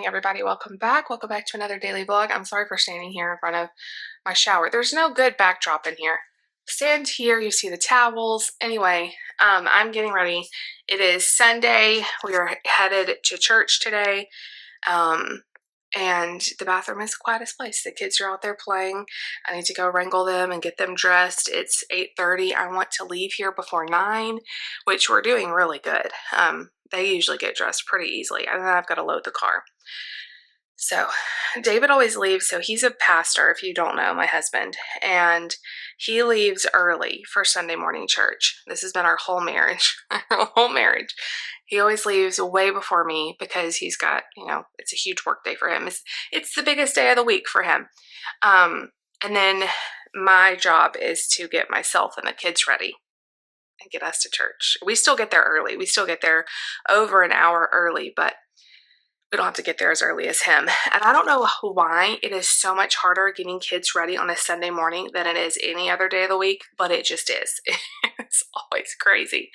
everybody. Welcome back. Welcome back to another daily vlog. I'm sorry for standing here in front of my shower. There's no good backdrop in here. Stand here, you see the towels. Anyway, I'm getting ready. It is Sunday. We are headed to church today. And the bathroom is the quietest place. The kids are out there playing. I need to go wrangle them and get them dressed. It's 8:30. I want to leave here before 9, which we're doing really good. They usually get dressed pretty easily, and then I've got to load the car. So David always leaves. So he's a pastor, if you don't know, my husband, and he leaves early for Sunday morning church. This has been our whole marriage, He always leaves way before me because he's got, it's a huge work day for him. It's the biggest day of the week for him. And then my job is to get myself and the kids ready and get us to church. We still get there early. We still get there over an hour early, but we don't have to get there as early as him. And I don't know why it is so much harder getting kids ready on a Sunday morning than it is any other day of the week, but it just is. It's always crazy.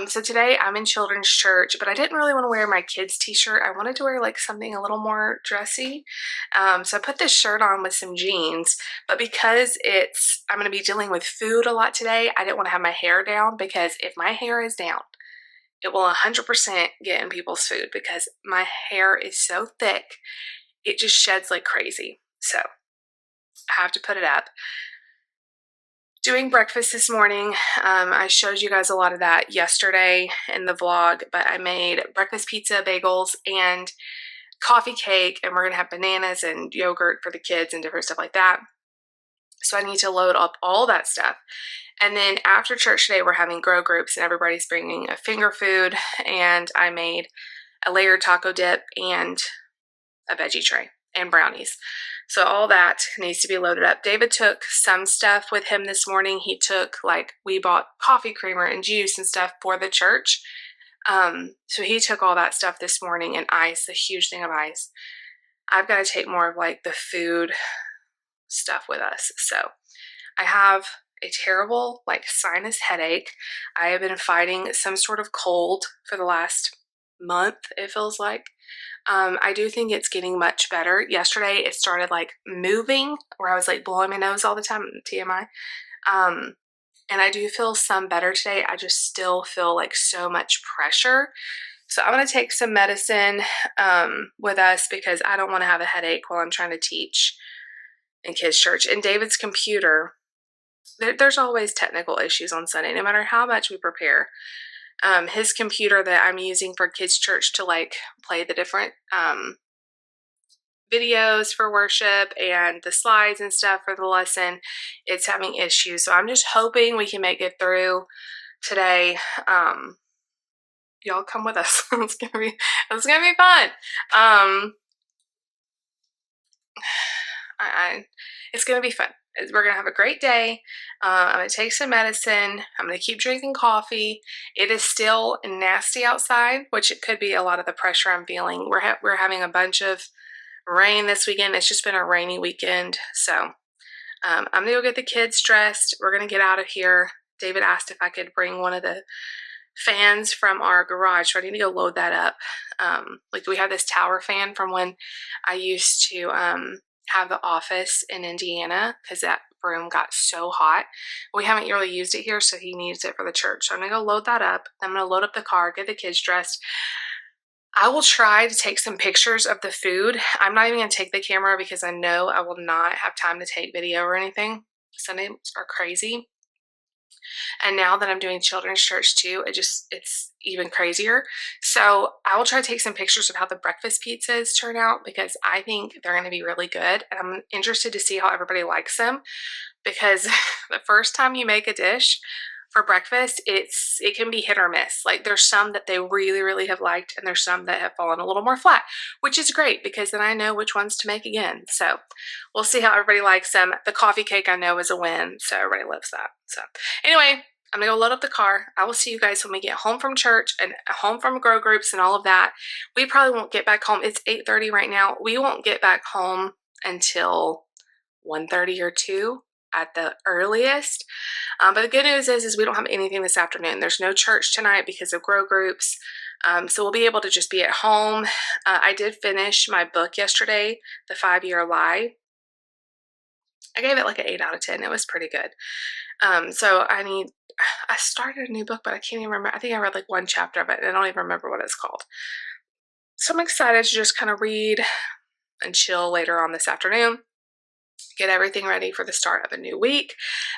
So today I'm in children's church, but I didn't really want to wear my kids' t-shirt. I wanted to wear like something a little more dressy. So I put this shirt on with some jeans, but because I'm going to be dealing with food a lot today, I didn't want to have my hair down, because if my hair is down, it will 100% get in people's food, because my hair is so thick, it just sheds like crazy. So I have to put it up. Doing breakfast this morning. I showed you guys a lot of that yesterday in the vlog, but I made breakfast pizza, bagels, and coffee cake, and we're going to have bananas and yogurt for the kids and different stuff like that. So I need to load up all that stuff. And then after church today, we're having grow groups, and everybody's bringing a finger food, and I made a layered taco dip and a veggie tray and brownies. So all that needs to be loaded up. David took some stuff with him this morning. We bought coffee creamer and juice and stuff for the church. So he took all that stuff this morning, and ice, a huge thing of ice. I've got to take more of like the food stuff with us. So I have a terrible sinus headache. I have been fighting some sort of cold for the last month, it feels like. I do think it's getting much better. Yesterday it started moving, where I was blowing my nose all the time, TMI. And I do feel some better today. I just still feel so much pressure. So I'm going to take some medicine with us, because I don't want to have a headache while I'm trying to teach in kids' church. And David's computer, there's always technical issues on Sunday, no matter how much we prepare. His computer that I'm using for kids' church to play the different videos for worship and the slides and stuff for the lesson, it's having issues. So I'm just hoping we can make it through today. Y'all come with us. It's gonna be fun. It's gonna be fun. We're gonna have a great day. I'm gonna take some medicine. I'm gonna keep drinking coffee. It is still nasty outside, which it could be a lot of the pressure I'm feeling. We're having a bunch of rain this weekend. It's just been a rainy weekend. So I'm gonna go get the kids dressed. We're gonna get out of here. David asked if I could bring one of the fans from our garage, so I need to go load that up. We have this tower fan from when I used to have the office in Indiana, because that room got so hot. We haven't really used it here, so he needs it for the church. So I'm gonna go load that up. I'm gonna load up the car, get the kids dressed. I will try to take some pictures of the food. I'm not even gonna take the camera, because I know I will not have time to take video or anything. Sundays are crazy. And now that I'm doing children's church too, it's even crazier. So I will try to take some pictures of how the breakfast pizzas turn out, because I think they're going to be really good. And I'm interested to see how everybody likes them, because the first time you make a dish for breakfast, it can be hit or miss. There's some that they really, really have liked, and there's some that have fallen a little more flat, which is great, because then I know which ones to make again. So we'll see how everybody likes them. The coffee cake I know is a win, so everybody loves that. So anyway, I'm gonna go load up the car. I will see you guys when we get home from church and home from grow groups and all of that. We probably won't get back home. It's 8:30 right now. We won't get back home until 1:30 or 2 at the earliest. But the good news is we don't have anything this afternoon. There's no church tonight because of grow groups. So we'll be able to just be at home. I did finish my book yesterday, The 5-Year Lie. I gave it like an 8 out of 10. It was pretty good. So I started a new book, but I can't even remember. I think I read like one chapter of it, and I don't even remember what it's called. So I'm excited to just kind of read and chill later on this afternoon, get everything ready for the start of a new week.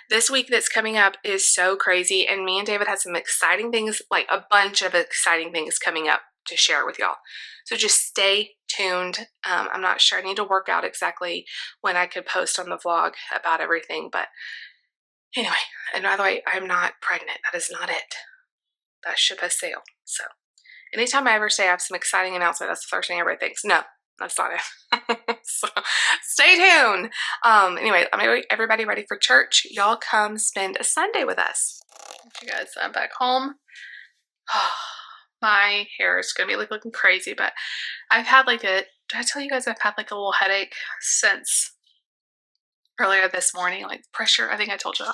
This week that's coming up is so crazy, and me and David had some exciting things, like a bunch of exciting things coming up to share with y'all. So just stay tuned. I'm not sure. I need to work out exactly when I could post on the vlog about everything, but anyway, and by the way, I'm not pregnant. That is not it. That ship has sailed. So anytime I ever say I have some exciting announcement, that's the first thing everybody thinks. No, that's not it. So stay tuned. Anyway, I'm gonna get everybody ready for church. Y'all come spend a Sunday with us. You guys, I'm back home. My hair is gonna be looking crazy, but I've had like did I tell you guys I've had like a little headache since earlier this morning, like pressure, I think I told you,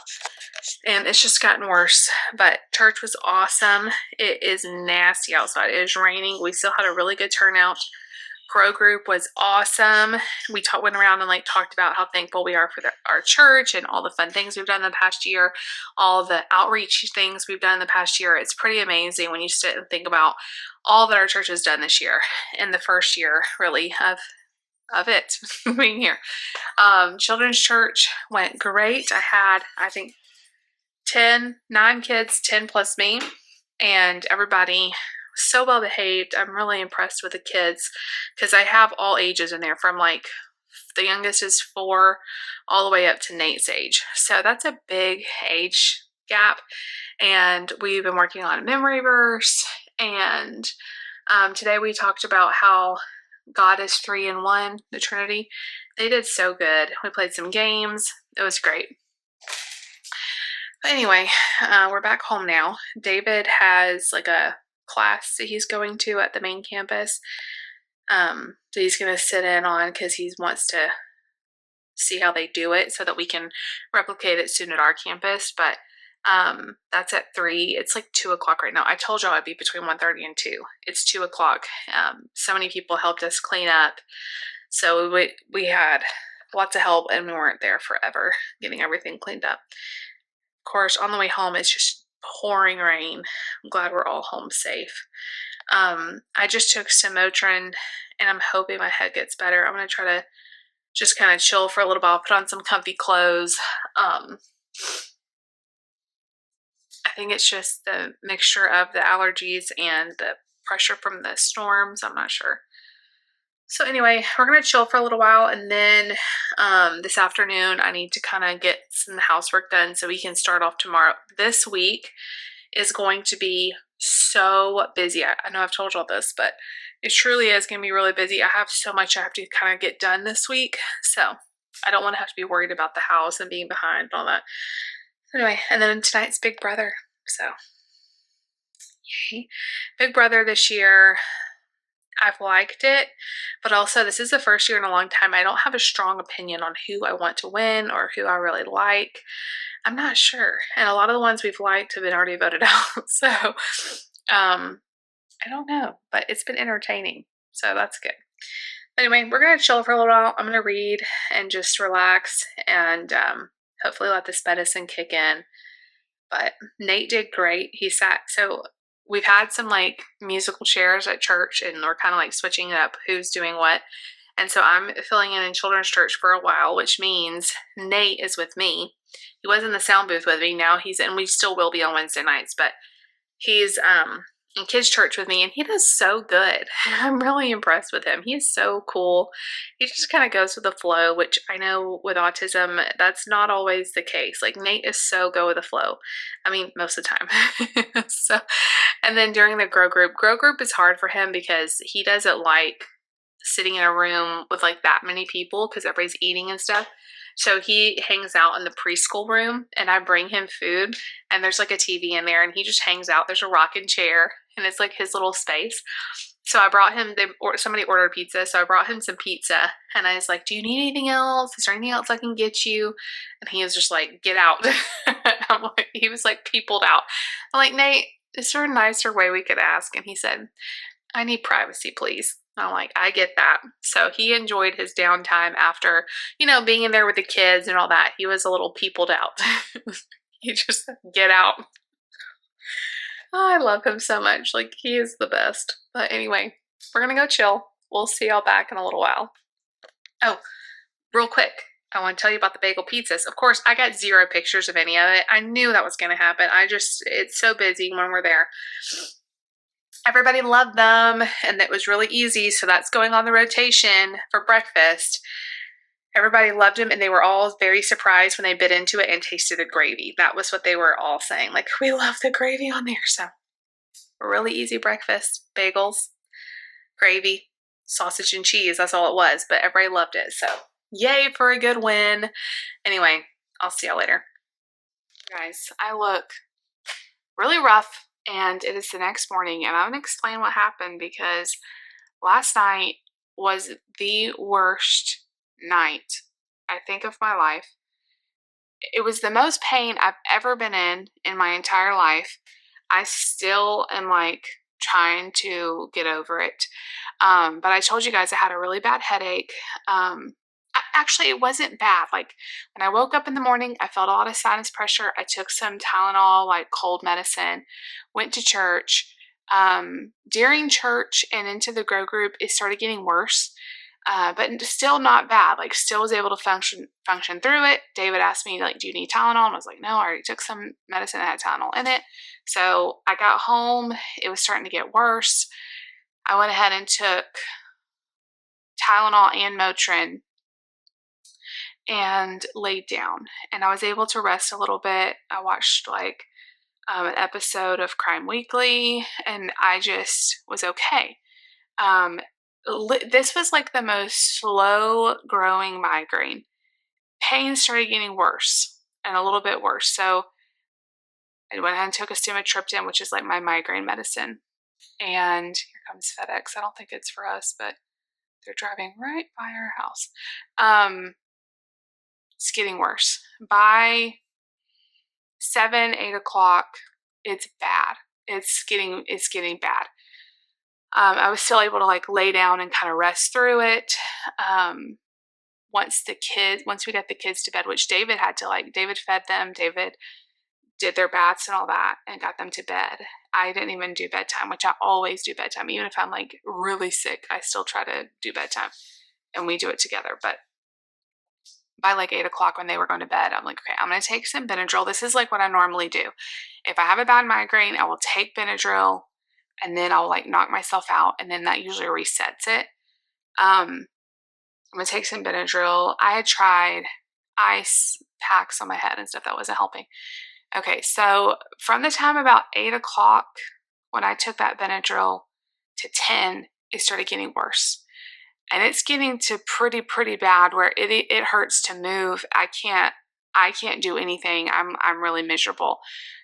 and it's just gotten worse. But church was awesome. It is nasty outside. It is raining. We still had a really good turnout. Grow group was awesome. We went around and like talked about how thankful we are for our church and all the fun things we've done in the past year, all the outreach things we've done in the past year. It's pretty amazing when you sit and think about all that our church has done this year, in the first year really of it being here. Children's church went great. I had, I think, 9 kids, 10 plus me, and everybody was so well behaved. I'm really impressed with the kids because I have all ages in there, from like the youngest is 4 all the way up to Nate's age. So that's a big age gap. And we've been working on a memory verse. And today we talked about how God is 3 in 1, the Trinity. They did so good. We played some games. It was great. But anyway, we're back home now. David has like a class that he's going to at the main campus. So he's going to sit in on because he wants to see how they do it so that we can replicate it soon at our campus. But that's at 3. It's like 2 o'clock right now. I told y'all I'd be between 1:30 and 2. It's 2 o'clock. So many people helped us clean up. So we had lots of help, and we weren't there forever getting everything cleaned up. Of course, on the way home, it's just pouring rain. I'm glad we're all home safe. I just took some Motrin, and I'm hoping my head gets better. I'm going to try to just kind of chill for a little while, put on some comfy clothes. I think it's just the mixture of the allergies and the pressure from the storms. I'm not sure. So anyway, we're going to chill for a little while, and then this afternoon I need to kind of get some housework done so we can start off tomorrow. This week is going to be so busy. I know I've told you all this, but it truly is going to be really busy. I have so much I have to kind of get done this week, so I don't want to have to be worried about the house and being behind and all that. Anyway, and then tonight's Big Brother, so yay. Big Brother this year, I've liked it, but also this is the first year in a long time I don't have a strong opinion on who I want to win or who I really like. I'm not sure, and a lot of the ones we've liked have been already voted out, so I don't know, but it's been entertaining, so that's good. Anyway, we're going to chill for a little while. I'm going to read and just relax and hopefully let this medicine kick in. But Nate did great. He sat, so we've had some like musical chairs at church, and we're kind of like switching it up who's doing what. And so I'm filling in children's church for a while, which means Nate is with me. He was in the sound booth with me. Now he's in, we still will be on Wednesday nights, but he's in kids church with me, and he does so good. I'm really impressed with him. He is so cool. He just kind of goes with the flow, which I know with autism, that's not always the case. Like Nate is so go with the flow. I mean, most of the time. So, and then during the grow group is hard for him because he doesn't like sitting in a room with like that many people because everybody's eating and stuff. So he hangs out in the preschool room, and I bring him food, and there's like a TV in there, and he just hangs out. There's a rocking chair, and it's like his little space. So I brought him, somebody ordered pizza, so I brought him some pizza, and I was like, do you need anything else? Is there anything else I can get you? And he was just like, get out. He was like peopled out. I'm like, Nate, is there a nicer way we could ask? And he said, I need privacy, please. And I'm like, I get that. So he enjoyed his downtime after, being in there with the kids and all that. He was a little peopled out. He just get out. Oh, I love him so much. Like, he is the best. But anyway, we're going to go chill. We'll see y'all back in a little while. Oh, real quick, I want to tell you about the bagel pizzas. Of course, I got 0 pictures of any of it. I knew that was going to happen. It's so busy when we're there. Everybody loved them, and it was really easy, so that's going on the rotation for breakfast. Everybody loved them, and they were all very surprised when they bit into it and tasted the gravy. That was what they were all saying. Like, we love the gravy on there. So, a really easy breakfast. Bagels, gravy, sausage and cheese. That's all it was, but everybody loved it. So, yay for a good win. Anyway, I'll see y'all later. Guys, I look really rough, and it is the next morning, and I'm going to explain what happened because last night was the worst night, I think, of my life. It was the most pain I've ever been in my entire life. I still am like trying to get over it. But I told you guys I had a really bad headache. Actually, it wasn't bad. Like, when I woke up in the morning, I felt a lot of sinus pressure. I took some Tylenol, like cold medicine, went to church. During church and into the grow group, it started getting worse. But still not bad. Like, still was able to function through it. David asked me, like, do you need Tylenol? And I was like, no, I already took some medicine that had Tylenol in it. So I got home. It was starting to get worse. I went ahead and took Tylenol and Motrin and laid down. And I was able to rest a little bit. I watched, like, an episode of Crime Weekly, and I just was okay. This was like the most slow growing migraine. Pain started getting worse and a little bit worse. So I went ahead and took a sumatriptan, which is like my migraine medicine. And here comes FedEx. I don't think it's for us, but they're driving right by our house. It's getting worse. By 7, 8 o'clock, it's bad. It's getting bad. I was still able to like lay down and kind of rest through it. Once we got the kids to bed, which David fed them, David did their baths and all that and got them to bed. I didn't even do bedtime, which I always do bedtime. Even if I'm like really sick, I still try to do bedtime and we do it together. But by like 8 o'clock when they were going to bed, I'm like, okay, I'm going to take some Benadryl. This is like what I normally do. If I have a bad migraine, I will take Benadryl and then I'll like knock myself out, and then that usually resets it. I'm going to take some Benadryl. I had tried ice packs on my head and stuff. That wasn't helping. Okay, so from the time about 8 o'clock when I took that Benadryl to 10, it started getting worse. And it's getting to pretty bad where it hurts to move. I can't do anything. I'm really miserable.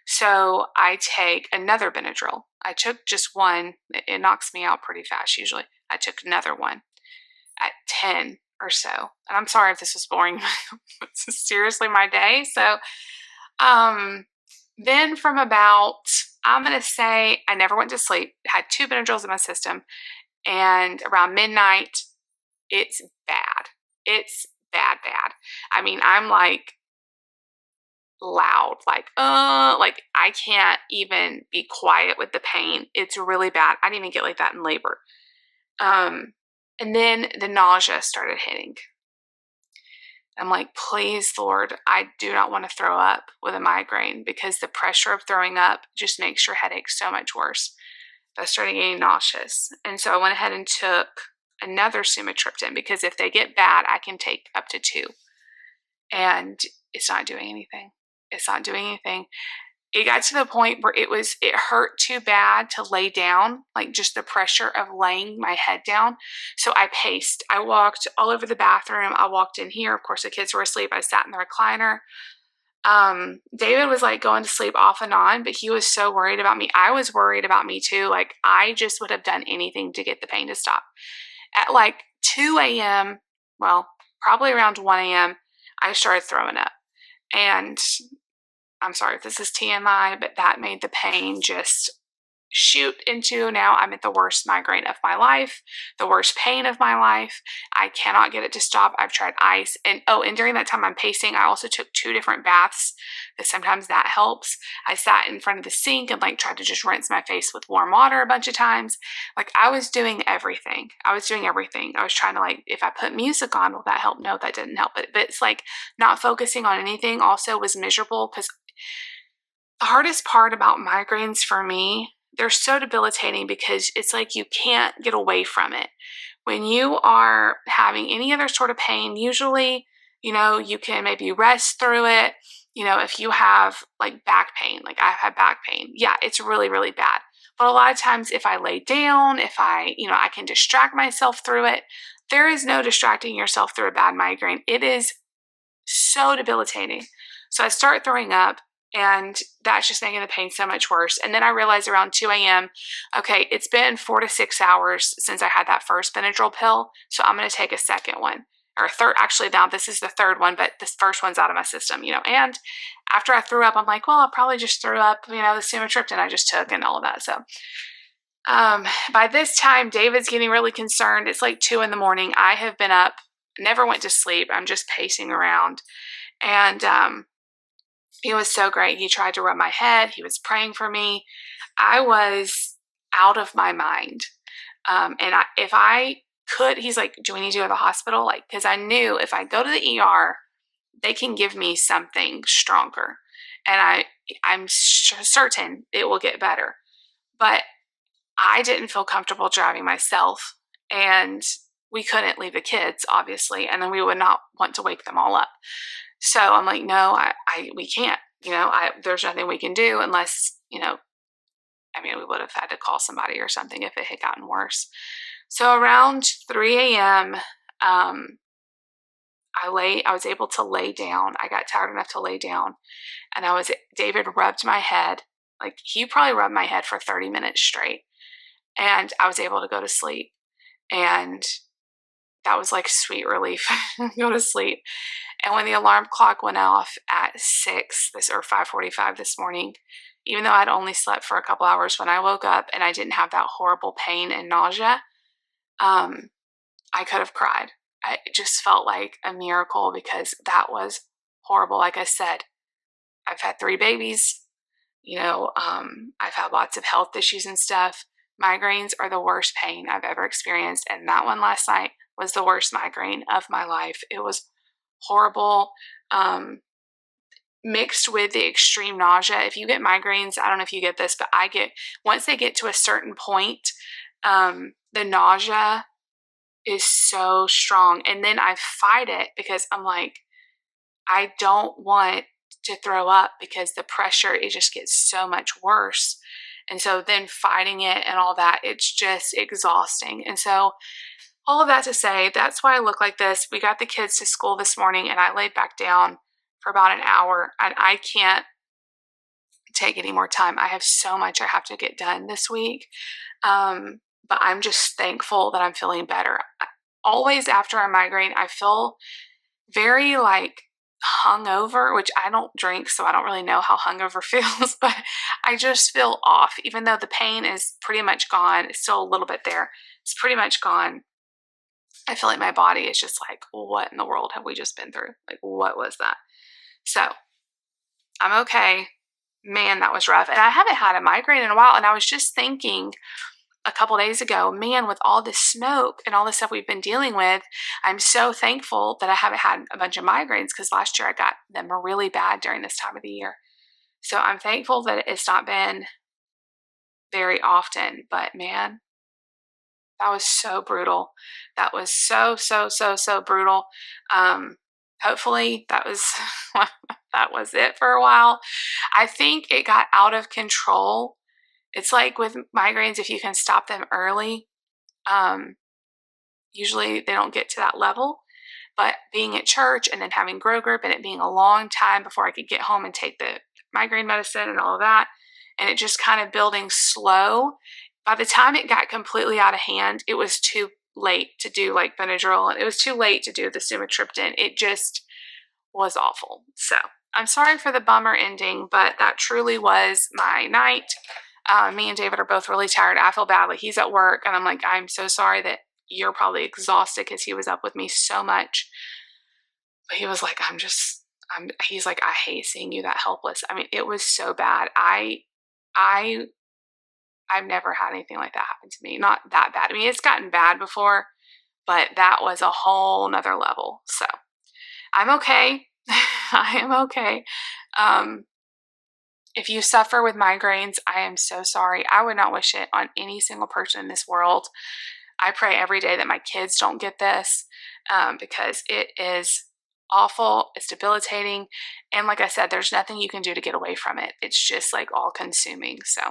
So I take another Benadryl. I took just one. It knocks me out pretty fast usually. I took another one at 10 or so. And I'm sorry if this was boring. This is seriously my day. So then from about, I'm going to say I never went to sleep. Had 2 Benadryls in my system. And around midnight, it's bad. It's bad. I mean, I'm like loud, like I can't even be quiet with the pain. It's really bad. I didn't even get like that in labor. And then the nausea started hitting. I'm like, please, Lord, I do not want to throw up with a migraine because the pressure of throwing up just makes your headache so much worse. I started getting nauseous. And so I went ahead and took another sumatriptan because if they get bad, I can take up to 2. And it's not doing anything. It got to the point where it hurt too bad to lay down, like just the pressure of laying my head down. So I paced. I walked all over the bathroom. I walked in here. Of course, the kids were asleep. I sat in the recliner. David was like going to sleep off and on, but he was so worried about me. I was worried about me too. Like, I just would have done anything to get the pain to stop. At like 2 a.m., well, probably around 1 a.m., I started throwing up. And I'm sorry if this is TMI, but that made the pain just shoot into. Now I'm at the worst migraine of my life, the worst pain of my life. I cannot get it to stop. I've tried ice, and during that time I'm pacing. I also took 2 different baths because sometimes that helps. I sat in front of the sink and tried to just rinse my face with warm water a bunch of times. I was doing everything. I was trying to, if I put music on, will that help? No, that didn't help. But it's not focusing on anything also was miserable, because the hardest part about migraines for me, they're so debilitating because it's you can't get away from it. When you are having any other sort of pain, usually, you can maybe rest through it. If you have back pain, I've had back pain, yeah, it's really, really bad. But a lot of times if I lay down, if I can distract myself through it. There is no distracting yourself through a bad migraine. It is so debilitating. So I start throwing up, and that's just making the pain so much worse. And then I realized around 2 a.m., okay, it's been 4 to 6 hours since I had that first Benadryl pill, so I'm going to take a second one. Or third, actually now this is the third one, but this first one's out of my system, And after I threw up, I'm like, well, I probably just threw up, the sumatriptan I just took and all of that. So by this time, David's getting really concerned. It's 2 in the morning. I have been up, never went to sleep. I'm just pacing around. And he was so great. He tried to rub my head. He was praying for me. I was out of my mind. If I could, he's like, do we need to go to the hospital? Because I knew if I go to the ER, they can give me something stronger. And I'm certain it will get better. But I didn't feel comfortable driving myself. And we couldn't leave the kids, obviously. And then we would not want to wake them all up. So I'm like, no, we can't, there's nothing we can do unless, we would have had to call somebody or something if it had gotten worse. So around 3 a.m., I was able to lay down. I got tired enough to lay down, and David rubbed my head. He probably rubbed my head for 30 minutes straight, and I was able to go to sleep. And that was sweet relief. Go to sleep. And when the alarm clock went off at 5:45 this morning, even though I'd only slept for a couple hours, when I woke up and I didn't have that horrible pain and nausea, I could have cried. It just felt like a miracle, because that was horrible. Like I said, I've had 3 babies. I've had lots of health issues and stuff. Migraines are the worst pain I've ever experienced. And that one last night was the worst migraine of my life. It was horrible, mixed with the extreme nausea. If you get migraines, I don't know if you get this, but once they get to a certain point, the nausea is so strong. And then I fight it because I'm like, I don't want to throw up, because the pressure, it just gets so much worse. And so then fighting it and all that, it's just exhausting. And so all of that to say, that's why I look like this. We got the kids to school this morning, and I laid back down for about an hour, and I can't take any more time. I have so much I have to get done this week. But I'm just thankful that I'm feeling better. Always after a migraine, I feel very hungover, which I don't drink, so I don't really know how hungover feels, but I just feel off. Even though the pain is pretty much gone, it's still a little bit there. It's pretty much gone. I feel like my body is just what in the world have we just been through? What was that? So I'm okay. Man, that was rough. And I haven't had a migraine in a while. And I was just thinking a couple days ago, man, with all this smoke and all the stuff we've been dealing with, I'm so thankful that I haven't had a bunch of migraines, because last year I got them really bad during this time of the year. So I'm thankful that it's not been very often, but man, that was so brutal. That was so brutal. Hopefully that was that was it for a while. I think it got out of control. It's like with migraines, if you can stop them early, usually they don't get to that level. But being at church and then having grow group, and it being a long time before I could get home and take the migraine medicine and all of that, and it just kind of building slow. By the time it got completely out of hand, it was too late to do Benadryl, and it was too late to do the sumatriptan. It just was awful. So I'm sorry for the bummer ending, but that truly was my night. Me and David are both really tired. I feel bad. Like, he's at work, and I'm like, I'm so sorry that you're probably exhausted because he was up with me so much. But he was like, he's like, I hate seeing you that helpless. I mean, it was so bad. I've never had anything like that happen to me. Not that bad. I mean, it's gotten bad before, but that was a whole nother level. So I'm okay. I am okay. If you suffer with migraines, I am so sorry. I would not wish it on any single person in this world. I pray every day that my kids don't get this, because it is awful. It's debilitating. And like I said, there's nothing you can do to get away from it. It's just like all consuming. So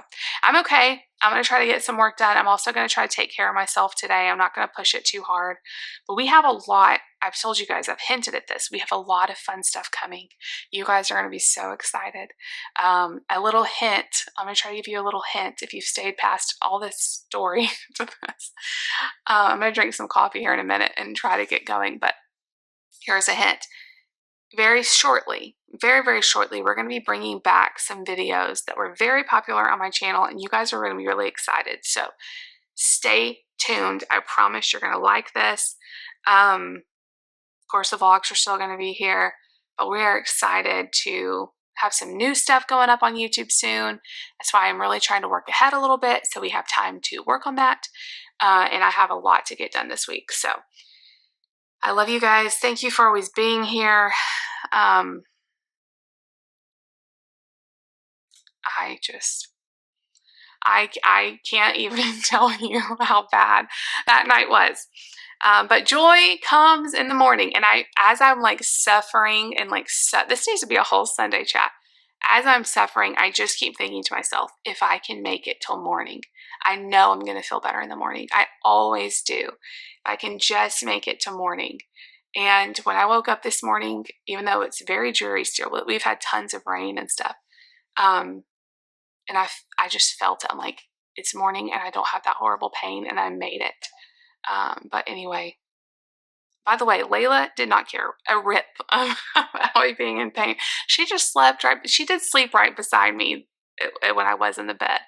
I'm okay. I'm going to try to get some work done. I'm also going to try to take care of myself today. I'm not going to push it too hard. But we have a lot. I've told you guys, I've hinted at this. We have a lot of fun stuff coming. You guys are going to be so excited. A little hint. I'm going to try to give you a little hint if you've stayed past all this story to this. I'm going to drink some coffee here in a minute and try to get going. But here's a hint. Very shortly, very, very shortly, we're going to be bringing back some videos that were very popular on my channel, and you guys are going to be really excited. So stay tuned. I promise you're going to like this. Of course, the vlogs are still going to be here, but we are excited to have some new stuff going up on YouTube soon. That's why I'm really trying to work ahead a little bit so we have time to work on that. And I have a lot to get done this week. So I love you guys. Thank you for always being here. I can't even tell you how bad that night was. But joy comes in the morning. And as I'm like suffering and this needs to be a whole Sunday chat. As I'm suffering, I just keep thinking to myself, if I can make it till morning, I know I'm going to feel better in the morning. I always do. If I can just make it to morning. And when I woke up this morning, even though it's very dreary still, we've had tons of rain and stuff. And I just felt it. I'm like, it's morning and I don't have that horrible pain and I made it. But anyway, by the way, Layla did not care a rip about me being in pain. She just slept she did sleep right beside me when I was in the bed.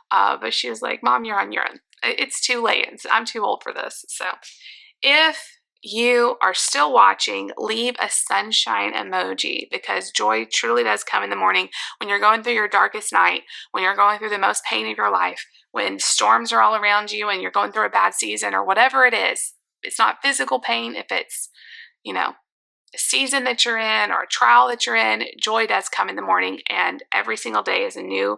But she was like, Mom, you're on your own. It's too late. I'm too old for this. So if you are still watching, leave a sunshine emoji, because joy truly does come in the morning when you're going through your darkest night, when you're going through the most pain of your life, when storms are all around you and you're going through a bad season or whatever it is. It's not physical pain. If it's, a season that you're in or a trial that you're in, joy does come in the morning, and every single day is a new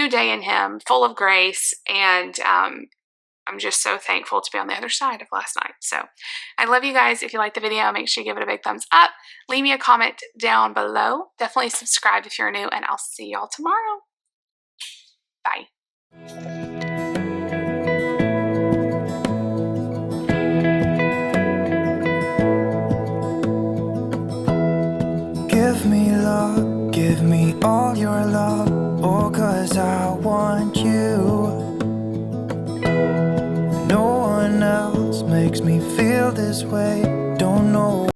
day in Him, full of grace. And I'm just so thankful to be on the other side of last night. So I love you guys. If you like the video, make sure you give it a big thumbs up. Leave me a comment down below. Definitely subscribe if you're new, and I'll see y'all tomorrow. Bye. Give me love, give me all your love, oh, 'cause I want you. No one else makes me feel this way, don't know